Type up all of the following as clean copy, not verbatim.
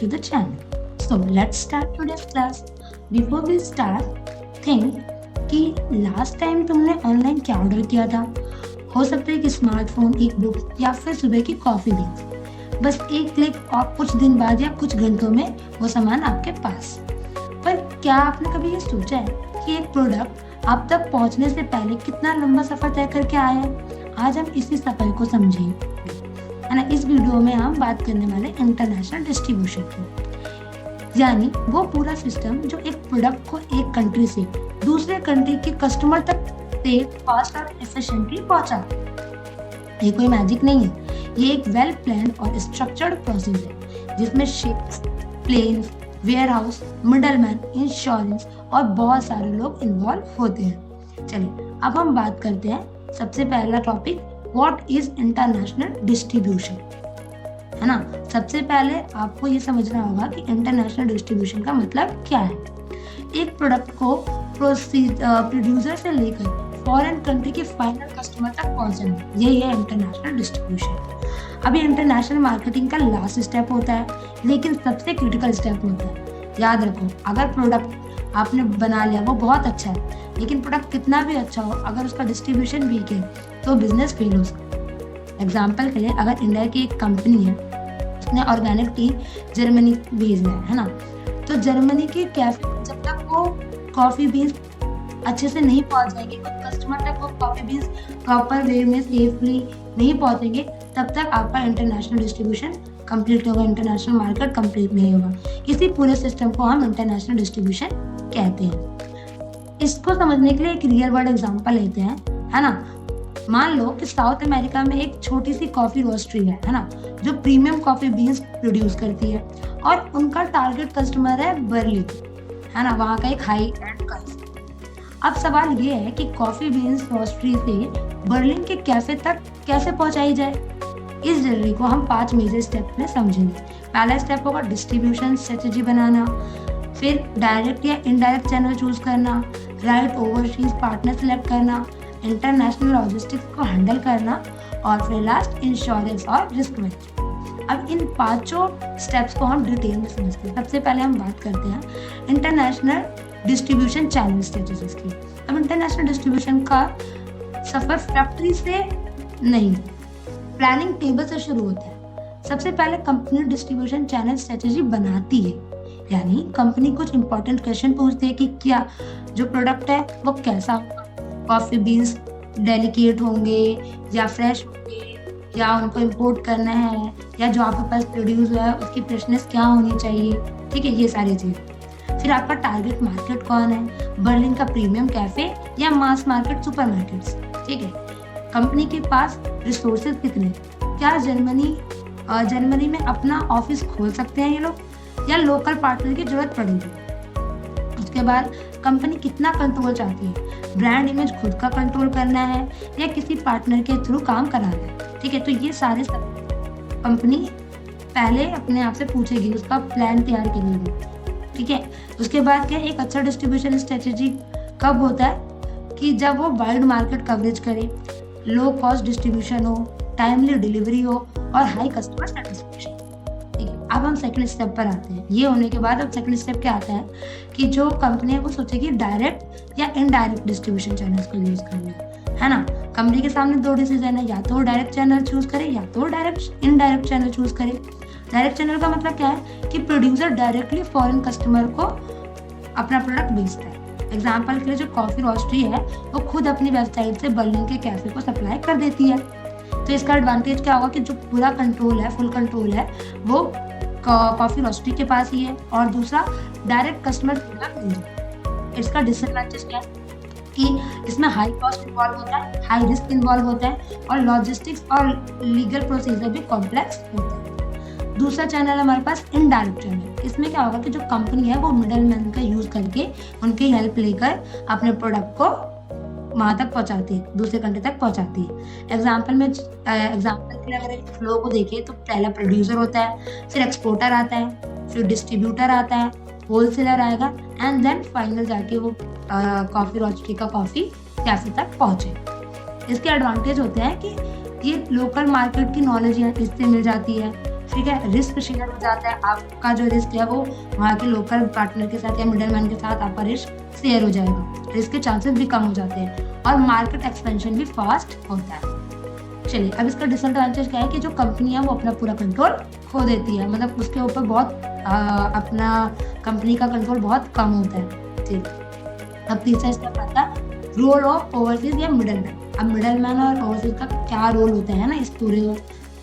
to the channel. So let's start today's class. Before we start, think कि last time तुमने online क्या order किया था। हो सकता है कि स्मार्टफोन, एक बुक या फिर सुबह की कॉफी भी। बस एक क्लिक और कुछ दिन बाद या कुछ घंटों में वो सामान आपके पास। पर क्या आपने कभी ये सोचा है कि एक प्रोडक्ट आप तक पहुंचने से पहले कितना लंबा सफर तय करके आया है? आज हम इसी सफर को समझेंगे, है ना। इस वीडियो में हम बात करने वाले इंटरनेशनल डिस्ट्रीब्यूशन की, यानी वो पूरा सिस्टम जो एक प्रोडक्ट को एक कंट्री से दूसरे कंट्री के कस्टमर तक फास्ट और एफिशिएंटली पहुंचा। ये कोई मैजिक नहीं है, ये एक वेल प्लान और स्ट्रक्चर्ड प्रोसेस है जिसमें ships, planes, warehouse, middleman, insurance और बहुत सारे लोग इन्वॉल्व होते हैं। चलिए अब हम बात करते हैं सबसे पहला topic, what is international distribution, है ना। सबसे पहले आपको ये समझना होगा कि इंटरनेशनल डिस्ट्रीब्यूशन का मतलब क्या है। एक प्रोडक्ट को प्रोड्यूसर से लेकर फॉरेन कंट्री के फाइनल कस्टमर तक पहुंचाना, यही है इंटरनेशनल डिस्ट्रीब्यूशन। अभी इंटरनेशनल मार्केटिंग का लास्ट स्टेप होता है, लेकिन सबसे क्रिटिकल स्टेप होता है। याद रखो, अगर प्रोडक्ट आपने बना लिया वो बहुत अच्छा है, लेकिन प्रोडक्ट कितना भी अच्छा हो, अगर उसका डिस्ट्रीब्यूशन वीक है तो बिजनेस फेल हो सकता है। एग्जाम्पल के लिए, अगर इंडिया की एक कंपनी है, उसने ऑर्गेनिक टी जर्मनी भेजना है ना, तो जर्मनी के कैफे जब तक वो कॉफ़ी बीन्स अच्छे से नहीं पहुंच जाएंगे, कस्टमर तक वो कॉफ़ी बीन्स प्रॉपर वे में सेफली नहीं पहुंचेंगे, तब तक आपका इंटरनेशनल डिस्ट्रीब्यूशन कंप्लीट होगा, इंटरनेशनल मार्केट कंप्लीट नहीं होगा। इसी पूरे सिस्टम को हम इंटरनेशनल डिस्ट्रीब्यूशन कहते हैं। इसको समझने के लिए एक रियल वर्ल्ड एग्जांपल लेते हैं, है ना। मान लो कि साउथ अमेरिका में एक छोटी सी कॉफी रोस्ट्री है ना, जो प्रीमियम कॉफी बीन्स प्रोड्यूस करती है और उनका टारगेट कस्टमर है बर्लिन, है ना, वहाँ का एक हाई एंड कैफे। अब सवाल ये है कि कॉफी बीन्स रोस्ट्री से बर्लिन के कैफे तक कैसे पहुंचाई जाए। इस जर्नी को हम 5 मेजर स्टेप में समझेंगे। पहला स्टेप होगा डिस्ट्रीब्यूशन स्ट्रेटेजी बनाना, फिर डायरेक्ट या इनडायरेक्ट चैनल चूज करना, राइट ओवरसीज पार्टनर सेलेक्ट करना, इंटरनेशनल लॉजिस्टिक्स को हैंडल करना और फिर लास्ट इंश्योरेंस और रिस्क मैनेजमेंट। अब इन 5 स्टेप्स को हम डिटेल में समझते हैं। सबसे पहले हम बात करते हैं इंटरनेशनल डिस्ट्रीब्यूशन चैनल स्ट्रेटेजीज की। अब इंटरनेशनल डिस्ट्रीब्यूशन का सफर फैक्ट्री से नहीं, प्लानिंग टेबल से शुरू होता है। सबसे पहले कंपनी डिस्ट्रीब्यूशन चैनल स्ट्रेटेजी बनाती है, यानी कंपनी कुछ इंपॉर्टेंट क्वेश्चन पूछती है कि क्या जो प्रोडक्ट है वो कैसा होगा, कॉफ़ी बीन्स डेलिकेट होंगे या फ्रेश होंगे, या उनको इंपोर्ट करना है, या जो आपके पास प्रोड्यूस हुआ है उसकी फ्रेशनेस क्या होनी चाहिए, ठीक है, ये सारी चीज़ें। फिर आपका टारगेट मार्केट कौन है, बर्लिन का प्रीमियम कैफे या मास मार्केट सुपरमार्केट्स, ठीक है। कंपनी के पास रिसोर्सेज कितने, क्या जर्मनी में अपना ऑफिस खोल सकते हैं ये लोग, या लोकल पार्टनर की जरूरत पड़ेगी। उसके बाद कंपनी कितना कंट्रोल चाहती है, ब्रांड इमेज खुद का कंट्रोल करना है या किसी पार्टनर के थ्रू काम कराना है, ठीक है। तो ये सारे सब कंपनी पहले अपने आप से पूछेगी, उसका प्लान तैयार करेगी, ठीक है। उसके बाद क्या, एक अच्छा डिस्ट्रीब्यूशन स्ट्रेटेजी कब होता है कि जब वो वाइड मार्केट कवरेज करे, लो कॉस्ट डिस्ट्रीब्यूशन हो, टाइमली डिलीवरी हो और हाई कस्टमर सेटिस्फेक्शन, ठीक है। अब हम सेकंड स्टेप पर आते हैं। ये होने के बाद अब सेकंड स्टेप क्या आता है कि जो कंपनी है वो सोचेगी डायरेक्ट या इनडायरेक्ट डिस्ट्रीब्यूशन चैनल्स को यूज करना है ना। कंपनी के सामने 2 डिसीजन है, या तो डायरेक्ट चैनल चूज करे या तो डायरेक्ट इनडायरेक्ट चैनल चूज करे। डायरेक्ट चैनल का मतलब क्या है कि प्रोड्यूसर डायरेक्टली फॉरेन कस्टमर को अपना प्रोडक्ट बेचता है। एग्जाम्पल के लिए जो कॉफ़ी रोस्ट्री है वो खुद अपनी वेबसाइट से बर्लिन के कैफे को सप्लाई कर देती है। तो इसका एडवांटेज क्या होगा कि जो पूरा कंट्रोल है, फुल कंट्रोल है, वो कॉफ़ी रोस्ट्री के पास ही है, और दूसरा डायरेक्ट कस्टमर प्रोडक्ट। इसका डिसएडवांटेज क्या है कि इसमें हाई कॉस्ट इन्वॉल्व होता है, हाई रिस्क इन्वॉल्व होता है और लॉजिस्टिक्स और लीगल प्रोसीजर भी कॉम्प्लेक्स होता है। दूसरा चैनल हमारे पास इनडायरेक्ट चैनल। इसमें क्या होगा कि जो कंपनी है वो मिडल मैन का यूज करके उनकी हेल्प लेकर अपने प्रोडक्ट को वहाँ तक पहुँचाती है, दूसरे कंट्री तक पहुँचाती है। एग्जाम्पल के लिए अगर एक फ्लो को देखें तो पहला प्रोड्यूसर होता है, फिर एक्सपोर्टर आता है, फिर डिस्ट्रीब्यूटर आता है, होलसेलर आएगा एंड देन फाइनल जाके वो कॉफ़ी रोस्ट्री का कॉफ़ी कैफे तक पहुँचे। इसके एडवांटेज होते हैं कि ये लोकल मार्केट की नॉलेज इससे मिल जाती है, ठीक है, रिस्क शेयर हो जाता है, आपका जो रिस्क है वो वहाँ के लोकल पार्टनर के साथ या मिडल मैन के साथ आपका रिस्क शेयर हो जाएगा, रिस्क के चांसेस भी कम हो जाते हैं और मार्केट एक्सपेंशन भी फास्ट होता है। चलिए, अब इसका डिसएडवांटेज क्या है कि जो कंपनी है वो अपना पूरा कंट्रोल खो देती है, मतलब उसके ऊपर बहुत अपना कंपनी का कंट्रोल बहुत कम होता है। ठीक, अब तीसरा स्टेप आता है रोल ऑफ ओवरसीज या मिडल मैन। अब मिडल मैन और ओवरसीज का क्या रोल होता है ना इस पूरे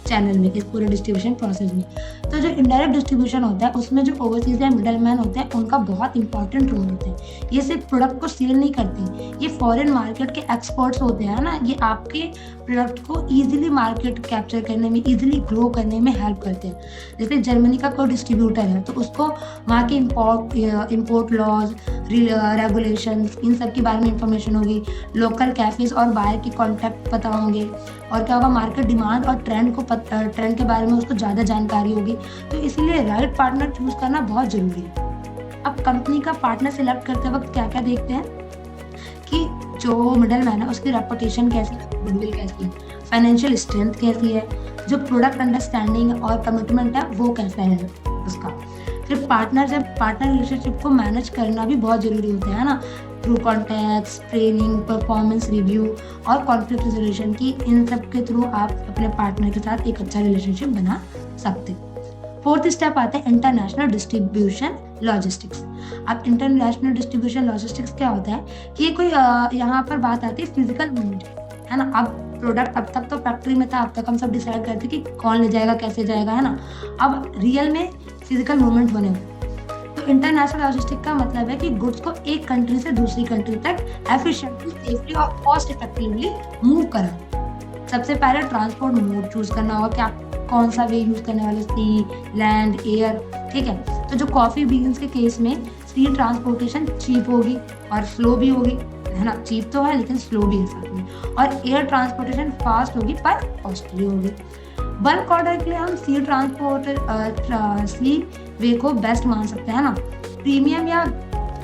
चैनल में, इस पूरे डिस्ट्रीब्यूशन प्रोसेस में। तो जो इनडायरेक्ट डिस्ट्रीब्यूशन होता है उसमें जो ओवरसीज या मिडल मैन होते हैं उनका बहुत इंपॉर्टेंट रोल होता है। ये सिर्फ प्रोडक्ट को सेल नहीं करते, ये फॉरेन मार्केट के एक्सपर्ट्स होते हैं ना, ये आपके प्रोडक्ट को ईजिली मार्केट कैप्चर करने में, ईजिली ग्रो करने में हेल्प करते हैं। जैसे जर्मनी का कोई डिस्ट्रीब्यूटर है तो उसको वहाँ के इम्पोर्ट लॉज, रेगुलेशंस, इन सब के बारे में इंफॉर्मेशन होगी, लोकल कैफेज और बायर के कॉन्टैक्ट पता होंगे, और क्या होगा मार्केट डिमांड और ट्रेंड के बारे में उसको ज़्यादा जानकारी होगी। तो इसीलिए राइट पार्टनर चूज करना बहुत ज़रूरी है। अब कंपनी का पार्टनर सिलेक्ट करते वक्त क्या क्या देखते हैं कि जो मिडल मैन है उसकी रेपुटेशन कैसी है, गुडविल कैसी है, फाइनेंशियल स्ट्रेंथ कैसी है, जो प्रोडक्ट अंडरस्टैंडिंग और कमिटमेंट है वो कैसा है उसका। फिर पार्टनर रिलेशनशिप को मैनेज करना भी बहुत ज़रूरी होता है ना, through contacts, training, performance review और कॉन्फ्लिक्ट रेजोल्यूशन की, इन सब के थ्रू आप अपने पार्टनर के साथ एक अच्छा रिलेशनशिप बना सकते हैं। फोर्थ स्टेप आता है इंटरनेशनल डिस्ट्रीब्यूशन लॉजिस्टिक्स। अब इंटरनेशनल डिस्ट्रीब्यूशन लॉजिस्टिक्स क्या होता है कि कोई यहाँ पर बात आती है फिजिकल मूवमेंट, है ना। अब प्रोडक्ट अब तक तो फैक्ट्री में था, अब तक हम सब डिसाइड करते कि कौन ले जाएगा, कैसे जाएगा, है ना। अब रियल में फिजिकल मूवमेंट होने में, तो इंटरनेशनल लॉजिस्टिक का मतलब है कि गुड्स को एक कंट्री से दूसरी कंट्री तक एफिशिएंटली, सेफली और कॉस्ट इफेक्टिवली मूव करा। सबसे पहले ट्रांसपोर्ट मोड चूज करना होगा कि आप कौन सा वे यूज करने वाले, सी, लैंड, एयर, ठीक है। तो जो कॉफी बीन्स के केस में सी ट्रांसपोर्टेशन चीप होगी और स्लो भी होगी, है ना। चीप तो है लेकिन स्लो भी है साथ में, और एयर ट्रांसपोर्टेशन फास्ट होगी पर कॉस्टली होगी। बल्क ऑर्डर के लिए हम सी वे को बेस्ट मान सकते हैं ना। प्रीमियम या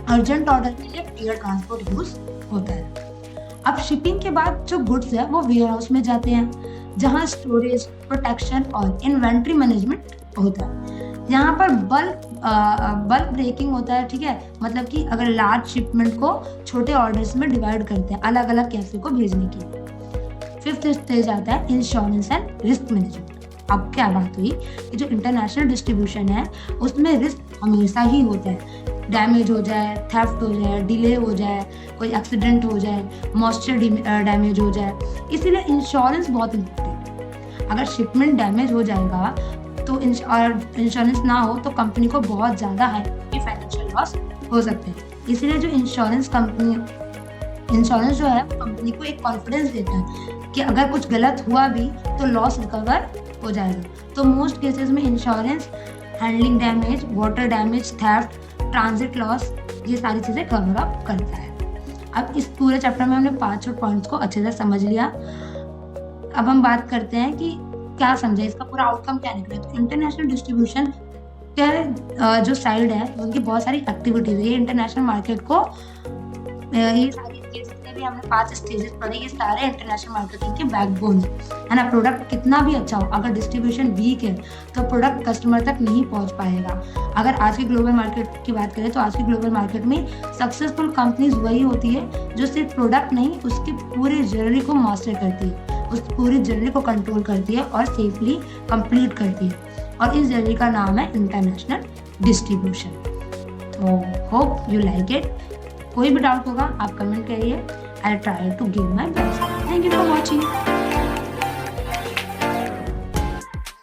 अर्जेंट ऑर्डर के लिए एयर ट्रांसपोर्ट यूज होता है। अब शिपिंग के बाद जो गुड्स है वो वेयर हाउस में जाते हैं, जहां स्टोरेज, प्रोटेक्शन और इन्वेंट्री मैनेजमेंट होता है। यहाँ पर बल्क ब्रेकिंग होता है, ठीक है, मतलब कि अगर लार्ज शिपमेंट को छोटे ऑर्डर्स में डिवाइड करते हैं अलग अलग कैफे को भेजने के लिए। फिफ्थ स्टेज आता है इंश्योरेंस एंड रिस्क मैनेजमेंट। अब क्या बात हुई कि जो इंटरनेशनल डिस्ट्रीब्यूशन है उसमें रिस्क हमेशा ही होता है, डैमेज हो जाए, थेफ्ट हो जाए, डिले हो जाए, कोई एक्सीडेंट हो जाए, मॉइस्चर डैमेज हो जाए, इसीलिए इंश्योरेंस बहुत इम्पोर्टेंट है। अगर शिपमेंट डैमेज हो जाएगा तो इंश्योरेंस ना हो तो कंपनी को बहुत ज़्यादा हाई फाइनेंशियल लॉस हो सकते हैं। इसीलिए जो इंश्योरेंस जो है कंपनी को एक कॉन्फिडेंस देता है कि अगर कुछ गलत हुआ भी तो लॉस रिकवर हो जाएगा। तो मोस्ट केसेस में insurance handling damage, water damage, theft, transit loss, ये सारी चीज़ें कवर अप करता है। अब इस पूरे चैप्टर में हमने 5 पॉइंट्स को अच्छे से समझ लिया। अब हम बात करते हैं कि क्या समझे, इसका पूरा आउटकम क्या निकले। तो इंटरनेशनल डिस्ट्रीब्यूशन के जो साइड है उनकी बहुत सारी एक्टिविटीज है, ये इंटरनेशनल मार्केट को, ये सारी जितने भी हमने 5 स्टेजेस पढ़े, ये सारे इंटरनेशनल मार्केटिंग के बैकबोन है ना। प्रोडक्ट कितना भी अच्छा हो, अगर डिस्ट्रीब्यूशन वीक है तो प्रोडक्ट कस्टमर तक नहीं पहुंच पाएगा। अगर आज की ग्लोबल मार्केट की बात करें तो आज की ग्लोबल मार्केट में सक्सेसफुल कंपनीज वही होती है जो सिर्फ प्रोडक्ट नहीं, उसकी पूरी जर्नी को मास्टर करती है, उस पूरी जर्नी को कंट्रोल करती है और सेफली कंप्लीट करती है, और इस जर्नी का नाम है इंटरनेशनल डिस्ट्रीब्यूशन। तो होप यू लाइक इट। कोई भी डाउट होगा आप कमेंट करिए, I try to give my best. Thank you for watching.